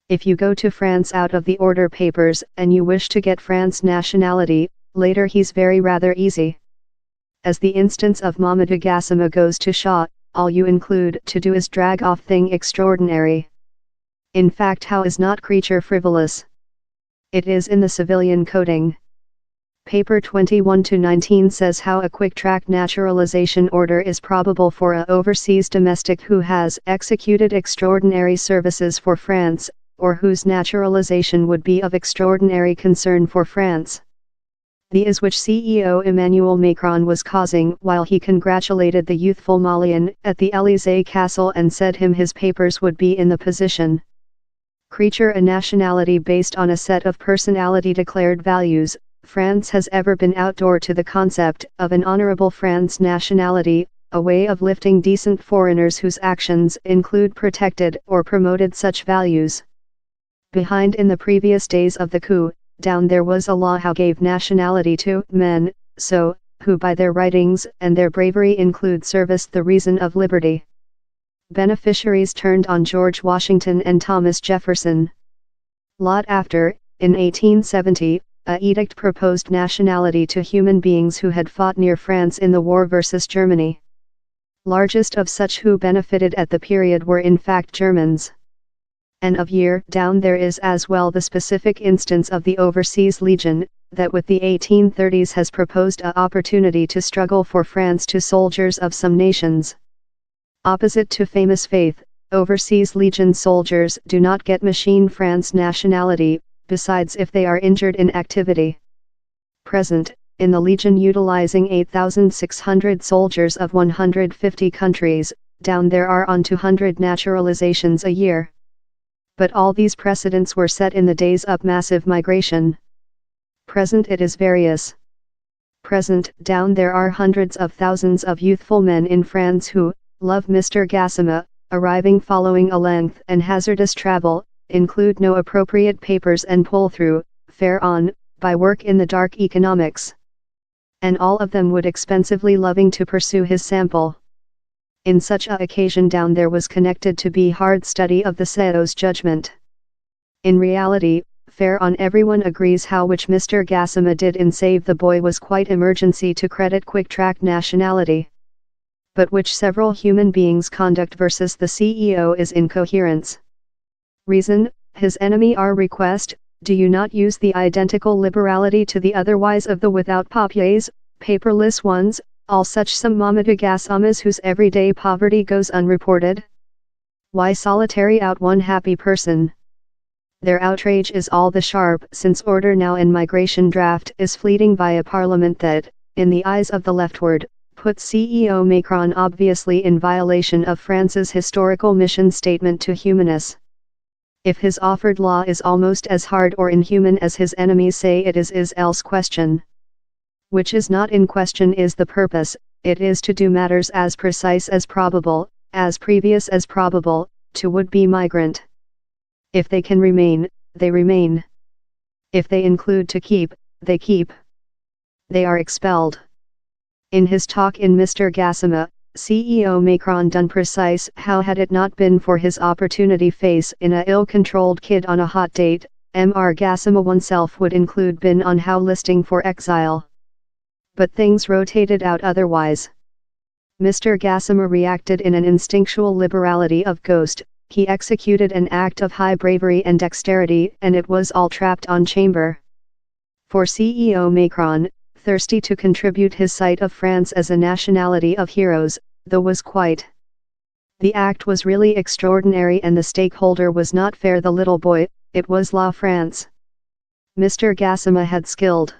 If you go to France out of the order papers and you wish to get France nationality, later he's very rather easy. As the instance of Mamoudou Gassama goes to show, all you include to do is drag off thing extraordinary. In fact, how is not creature frivolous? It is in the civilian coding. Paper 21-19 says how a quick-track naturalization order is probable for a overseas domestic who has executed extraordinary services for France, or whose naturalization would be of extraordinary concern for France. The is which CEO Emmanuel Macron was causing while he congratulated the youthful Malian at the Élysée Castle and said him his papers would be in the position. Creature a nationality based on a set of personality declared values. France has ever been outdoor to the concept of an honorable France nationality, a way of lifting decent foreigners whose actions include protected or promoted such values. Behind in the previous days of the coup, down there was a law how gave nationality to men, so, who by their writings and their bravery include service the reason of liberty. Beneficiaries turned on George Washington and Thomas Jefferson. Lot after, in 1870, a edict proposed nationality to human beings who had fought near France in the war versus Germany. Largest of such who benefited at the period were in fact Germans. And of year down there is as well the specific instance of the Overseas Legion, that with the 1830s has proposed a opportunity to struggle for France to soldiers of some nations. Opposite to famous faith, Overseas Legion soldiers do not get machine France nationality, besides if they are injured in activity. Present, in the Legion utilizing 8,600 soldiers of 150 countries, down there are on 200 naturalizations a year. But all these precedents were set in the days of massive migration. Present it is various. Present, down there are hundreds of thousands of youthful men in France who love Mr. Gassama, arriving following a length and hazardous travel, include no appropriate papers and pull through, fare on, by work in the dark economics. And all of them would expensively loving to pursue his sample. In such a occasion down there was connected to be hard study of the CEO's judgment. In reality, fare on everyone agrees how which Mr. Gassama did in Save the Boy was quite emergency to credit quick-track nationality. But which several human beings' conduct versus the CEO is incoherence. Reason, his enemy our request, do you not use the identical liberality to the otherwise of the without papiers, paperless ones, all such some Mamoudou Gassamas whose everyday poverty goes unreported? Why solitary out one happy person? Their outrage is all the sharp since order now and migration draft is fleeting by a parliament that, in the eyes of the leftward, puts CEO Macron obviously in violation of France's historical mission statement to humanists. If his offered law is almost as hard or inhuman as his enemies say it is else question. Which is not in question is the purpose, it is to do matters as precise as probable, as previous as probable, to would-be migrant. If they can remain, they remain. If they include to keep, they keep. They are expelled. In his talk in Mr. Gassama, CEO Macron done precise how had it not been for his opportunity face in a ill-controlled kid on a hot date, Mr. Gassama oneself would include been on how listing for exile. But things rotated out otherwise. Mr. Gassama reacted in an instinctual liberality of ghost, he executed an act of high bravery and dexterity and it was all trapped on chamber. For CEO Macron, thirsty to contribute his sight of France as a nationality of heroes, though was quite. The act was really extraordinary and the stakeholder was not fair the little boy, it was La France. Mr. Gassama had skilled.